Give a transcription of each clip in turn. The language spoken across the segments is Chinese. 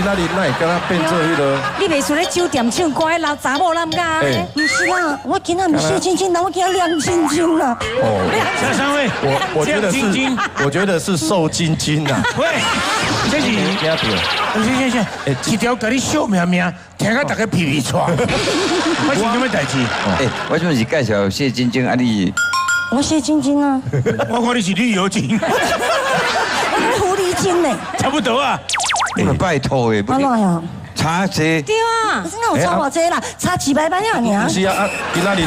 今仔日哪会敢若变做迄个？你袂输咧酒店唱歌的老查某人家？不是啦，我今仔唔谢晶晶啦，我今仔亮晶晶啦。哦，这三位，我觉得是瘦晶晶啊。喂，这是行，一条甲你笑命命，听到大家皮皮喘。我是什么代志？我这是介绍谢晶晶啊，你。我谢晶晶啊。我看你是旅游精。我狐狸精呢？差不多啊。你们拜托诶，安怎呀？差这对啊，可是那有差偌济啦，差几百万呀你啊。是啊，今仔日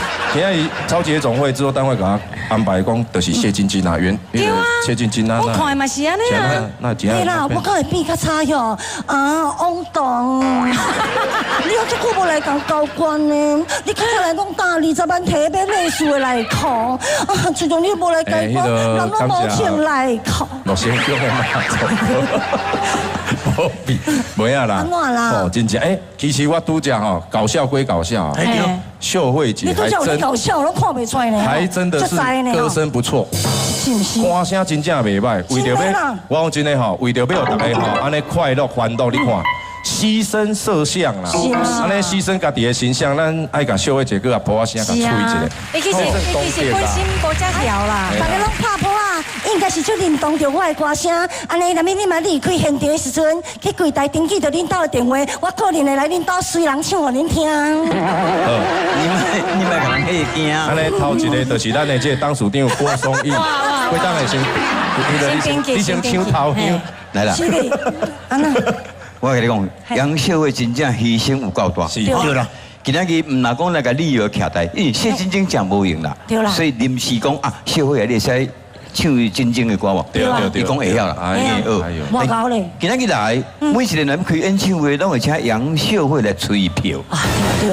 超级夜总会制作单位给他安排讲，就是谢晶晶啊，对啊，谢晶晶啊，我看嘛是安尼啊。那怎样？对啦，我讲会变较差哟。汪东，你有这久无来讲交关呢？你看起来拢打20万提要累数的来考，最终你无来交关，人拢无钱来考。老先叫我嘛，无比，没啊啦。安怎啦？哦，真正其实我拄讲吼，搞笑归搞笑，秀慧姐还真搞笑，我都看不出来呢。还真的是歌声不错，是不是？歌声真正袂歹，为着要，我讲真的吼，为着要大家吼，安尼快乐欢乐，你看。牺牲摄像啦，安尼牺牲家己的形象，咱爱甲秀慧姐个抱下声，甲吹一下。其实本身无遮条啦，大家拢拍拖啊，应该是就认同着我的歌声。安尼，那么你嘛离开现场的时阵，去柜台登记着恁兜的电话，我可能会来恁兜随人唱互恁听。你莫甲人吓惊。安尼头一个就是咱的这个董事长郭松义，过当的先，你先唱头香来啦。是的，安那。我跟你讲，杨秀慧真正牺牲有够大，是对啦。今仔日唔若讲那个理由徛台，因为谢晶晶讲无用啦，对啦。所以临时讲啊，秀慧啊，你使唱晶晶的歌无？对啦，伊讲会晓啦，我搞嘞。今仔日来，每一个人开演唱会，拢会请杨秀慧来吹票。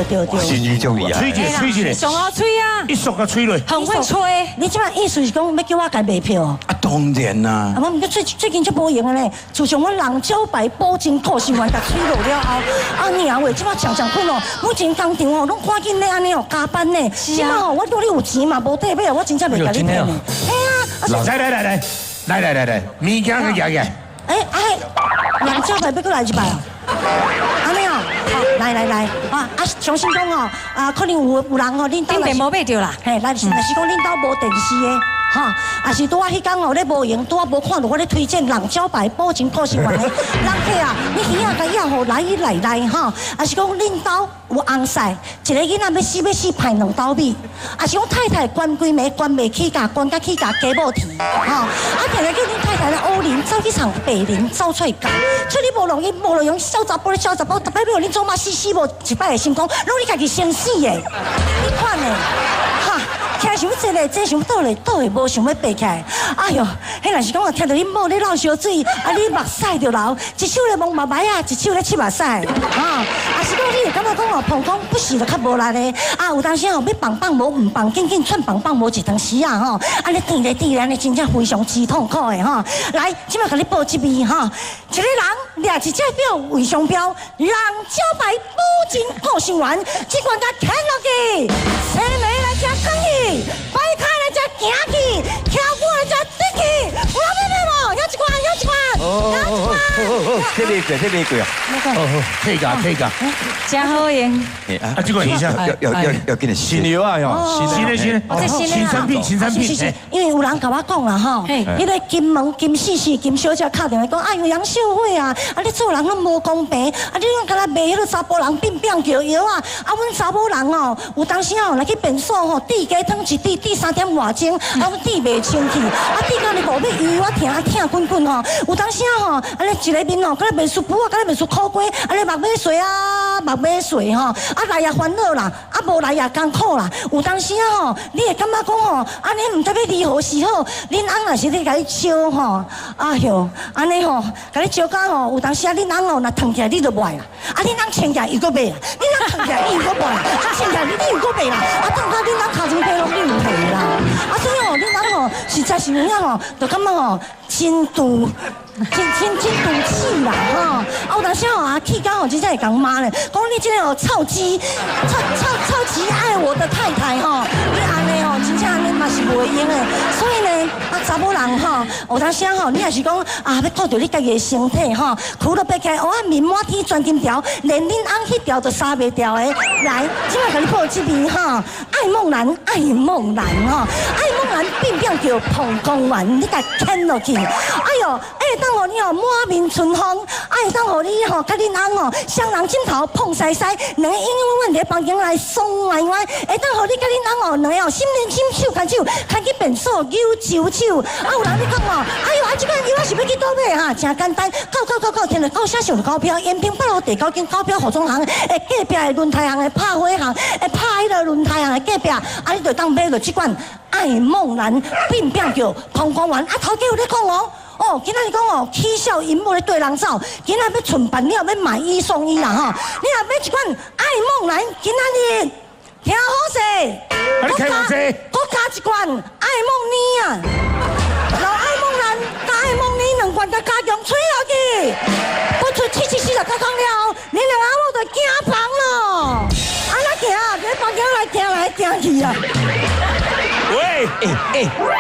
对。心意足厉害。吹一个，上好吹啊，一束个吹落。很会吹。你即摆意思是讲要叫我改卖票？啊，当然啦。我唔过最近就无用了呢。自从我人招牌保证透心丸甲吹落了后，娘喂，即摆常困哦，我前工厂哦，拢赶紧咧安尼哦加班呢。即摆哦，我你有钱嘛，无底买，我真正袂甲你骗呢。来，物件去夹。人招牌要过来一摆哦。安尼哦，来重新讲哦，可能有人哦，恁兜顶无买着啦，嘿，若是讲恁兜无电视的。哈，也是拄啊，迄天哦咧无闲，拄啊无看到我咧推荐人招牌保证透心丸的，人客啊，你鱼仔甲要互来哈，也是讲恁兜有红婿，一个囡仔要死派两兜米，也是讲太太关规暝关袂起价，关甲起价加无提，哈，定叫恁太太咧乌林走去场白林走出来讲，所以你无路用小查甫，逐摆要恁做嘛死无一摆的心讲，拢你家己先死的，你看呢，哈。听想这想倒会无想要爬起来。哎哟，迄若是讲我听到恁某咧闹烧水，你目屎就流，一手咧摸目睭一手咧拭目屎，也是讲你会感觉讲膀胱不时就较无力咧，有当时要棒棒无唔棒，紧窜棒棒无一段时你甜咧安尼真正非常之痛苦的来，即摆甲你报一味一个人掠一只表为商标，人招牌保证透心丸，即款甲看落去，青梅来吃讲去。摆开来才行去，跳舞来才转去，有人要买无？有一款，这个贵啊！退价，真好用。这个一下要给你新油啊哟，新产品。是，因为有人甲我讲啦迄个金门金四四金小姐敲电话讲，哎呦杨秀慧啊，你做人拢无公平，你拢敢若卖迄个查甫人变叫药啊，阮查某人哦，有当时来去便所吼，地鸡汤一滴3点外钟，阮滴袂清气，滴到你无要油，我疼滚吼，有当时安尼一个面敢若袂输布，敢若袂输苦瓜，安尼目尾水来也烦恼啦，无来也艰苦啦，有当时你会感觉讲安尼唔知要如何是好，恁翁若是咧甲你笑哎哟，安尼甲你笑甲有当时恁翁若疼起来你就卖啦，恁翁穿起来伊搁卖啦，恁翁疼起来伊搁卖啦，穿起来你又搁卖啦，等到恁翁头前皮拢你唔赔啦，所以恁翁实在是有影就感觉真赌气啦有当时气到真正会讲骂咧，讲你这个超级爱我的太太你安尼真正安尼嘛是袂用的，所以呢查某人吼，有当时吼，你也是讲啊，要顾到你家己的身体吼，苦都别开，哦，面满天钻金条，连恁翁迄条都杀袂掉的。来，今晚给你报这边哈，爱梦兰，爱梦兰吼，爱梦兰变变叫膀胱丸，你甲牵落去，哎呦，哎，当互你哦满面春风，哎，当互你吼甲恁翁哦双人枕头碰西西，两个永远伫房间内爽歪歪，会当互你甲恁翁哦两个哦心连心手牵手，牵去便所扭手手，啊有人咧讲哦，哎呦，啊这款药啊是要去倒买哈，真简单，到，听着到写上高标，延平北路第9间高标服装行，诶隔壁的轮胎行的拍花行，拍迄个轮胎行的隔壁，啊你就当买着这款爱梦兰变变叫膀胱丸，啊头家有咧讲哦。哦，今仔日讲哦，嬉笑银幕咧对人走，今仔要存办了要买1送1啦吼！你若买一款爱梦兰，今仔日听好势，我加一罐爱梦妮啊，老爱梦兰加爱梦妮2罐，甲加强吹落去，我出740就加空了，你两阿某就惊房咯，啊那行，在房间来听来听去啊！喂，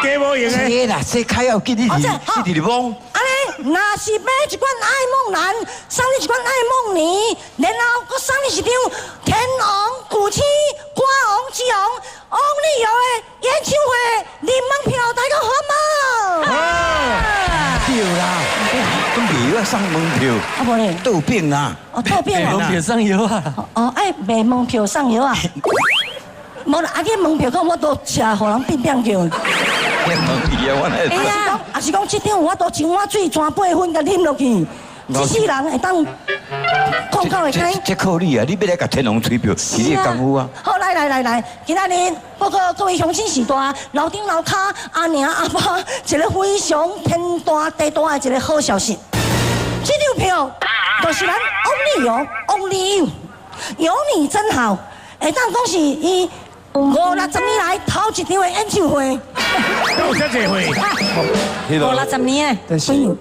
加无用的。这啦，这开要给你你帮。安尼，若是买一罐爱梦兰，送你一罐爱梦妮，然后佮送你一张天王、古七、歌王、之王、王力友的演唱会入门票，大家好吗？对啦，都未要送门票，啊无咧，倒饼啦，哦，倒饼啊，门票上油啊！哦，爱卖门票送药啊。无啦，啊，这门票讲我都吃，互人变变叫。门票我来。哎呀，也是讲这张我都一碗水转8分，甲啉落去，一世人会当控到会开。这靠你啊！你要来甲天龙吹票，是你的功夫啊。好，来，今仔日报告各位乡亲时代，楼顶楼骹阿娘阿爸一个非常天大地大的一个好消息。这张票就是咱王力友，有你真好，会当讲是伊50-60年来头一场的演唱会。有遮济会50-60年但是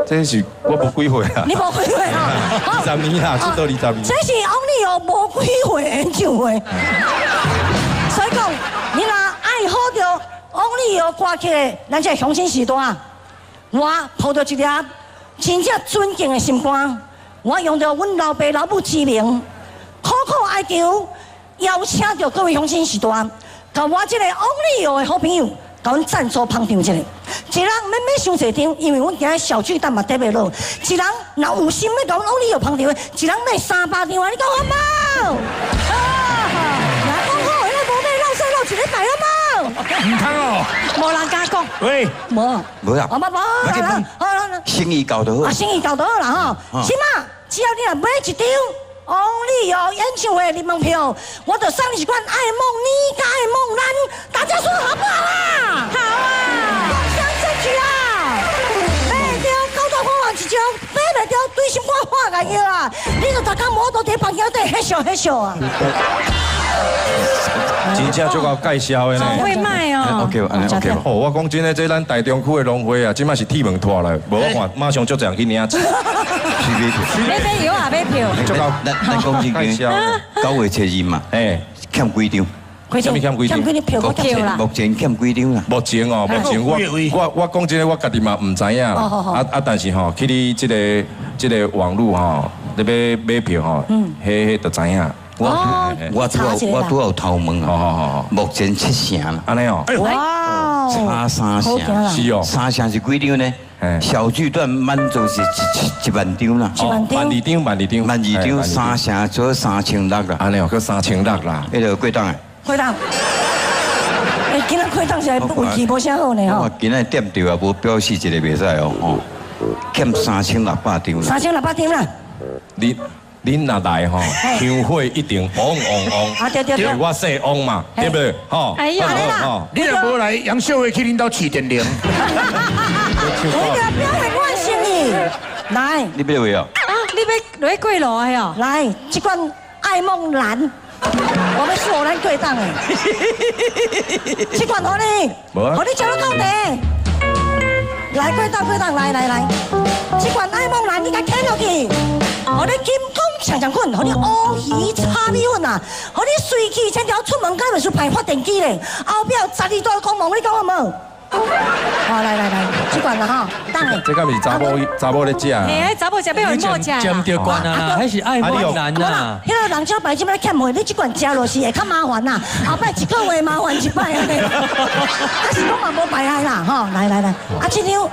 这是我无几岁啊。你无几岁啊？20年啦，出到20年。这是王力友无几岁的演唱会。所以讲，你若爱好着王力友歌曲的，咱这乡亲时代，我抱着一粒真正尊敬的心肝，我用着阮老爸老母之名，苦哀求。邀请到各位乡亲时代，甲我这个王力友的好朋友，甲阮赞助捧场一下。一人免伤济张，因为阮今日小巨蛋嘛得袂落。一人若有心要甲阮王力友捧场的，一人买300张啊！你讲好冇？来讲好，那无买漏水漏一礼拜好冇？唔通哦，无人敢讲。喂，无啦，好啦，生意搞得好。啊，生意搞得好啦吼。起码只要你若买一张。王力友演唱会入门票，我就送你一罐爱梦妮加爱梦兰，大家说好不好啊？好啊！共襄盛举啊！买会到高大花王一张，买袂到对心肝花个药啊！你就大家摸到伫房间底迄笑啊！真正足够介绍的呢。会卖哦。 OK 吧，哦，我讲真诶，这咱台中区的农会啊，即摆是铁门拖来，无我看马上就这样去领钱。买药啊，买票。咱讲真经，9月初2嘛，欠几张？什么欠几张？欠几张票啦？目前欠几张啦？目前我讲真诶，我家己嘛唔知影啦。但是吼，去你这个网络吼，你要买票吼，迄就知影。我都有头问啊，目前7成啦，安尼哦。哇，差3成，是哦，3成是几张呢？小巨蛋满足是1万张啦，12000张，3成做3600啦，安尼哦，佮3600啦，迄个过档诶，开档。今仔开档是运气无啥好呢吼。今仔点着也无表示一个袂使哦，欠3600张啦。3600张啦。恁若来吼，香火一定旺。啊对，我说旺嘛，对不对？吼，哎呀，你若无来，杨秀慧去恁兜起电铃。你个表现我心意，来，你要位哦？啊，你要过路的哦？来，这罐爱梦兰，我要锁咱过档的，这罐好你，好你叫我到底。来过档，来，这罐爱梦兰你甲捡落去，好你金光长棍，好你乌鱼炒米粉啊，好你随气千条出门，敢袂输排发电机咧，后表12道光芒，你讲好无？好，来，这罐了哈，等下。这个是查某咧食啊。哎，查某食要人某食。尖着罐啊，还是爱莫难呐。迄个人招牌即摆欠货，你这罐食落是会较麻烦呐。后摆一个月麻烦一摆安尼。啊是讲也无白害啦，吼，来，啊这张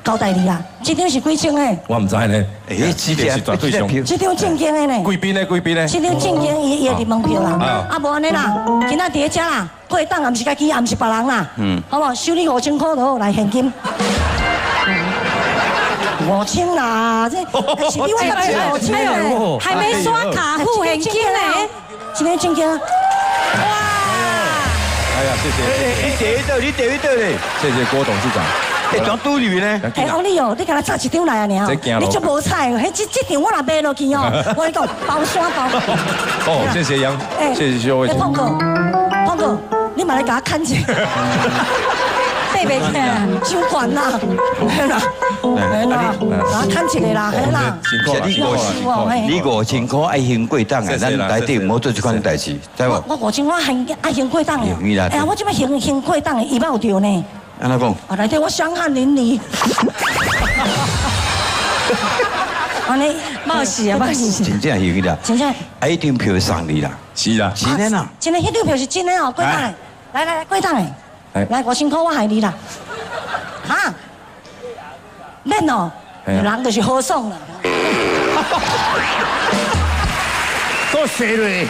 交代你啦，这张是几千的？我唔知呢。哎，这个是绝对上。这张正经的呢？贵宾呢？这张正经伊会入门票啦。啊无安尼啦，今仔伫遮啦，过档也毋是家己，也毋是别人啦。好无？收你5000块就好，来现金。5000啦，这是你我要5000嘞，还没刷卡付现金嘞。今天正经。哇！哎呀，谢谢。你第一道嘞，谢谢郭董事长。哎，怎拄里面呢？哎，欧丽哦，你甲他炸一张来啊，你你就无彩哦，这张我若买落去哦，我跟你讲包山包。哦，谢谢杨，谢谢修慧姐。胖哥，你嘛来甲我看一下。对袂起啊，手管啦，嘿啦，甲我看一个啦，嘿啦。你5000块爱还过档的，咱内底唔好做这款代志，知无？我5000块还过档的。哎呀，我这摆还过档的，伊捌有着呢。安怎讲？啊，内底我伤汗淋漓。安尼冒死啊！真正有啦，真正。啊，一张票送你啦，是啦，真的啦。真的，迄张票是真的哦，过档的。来，过档的。来5000块我害你啦。哈？免哦，人就是好爽啦。够谁嘞？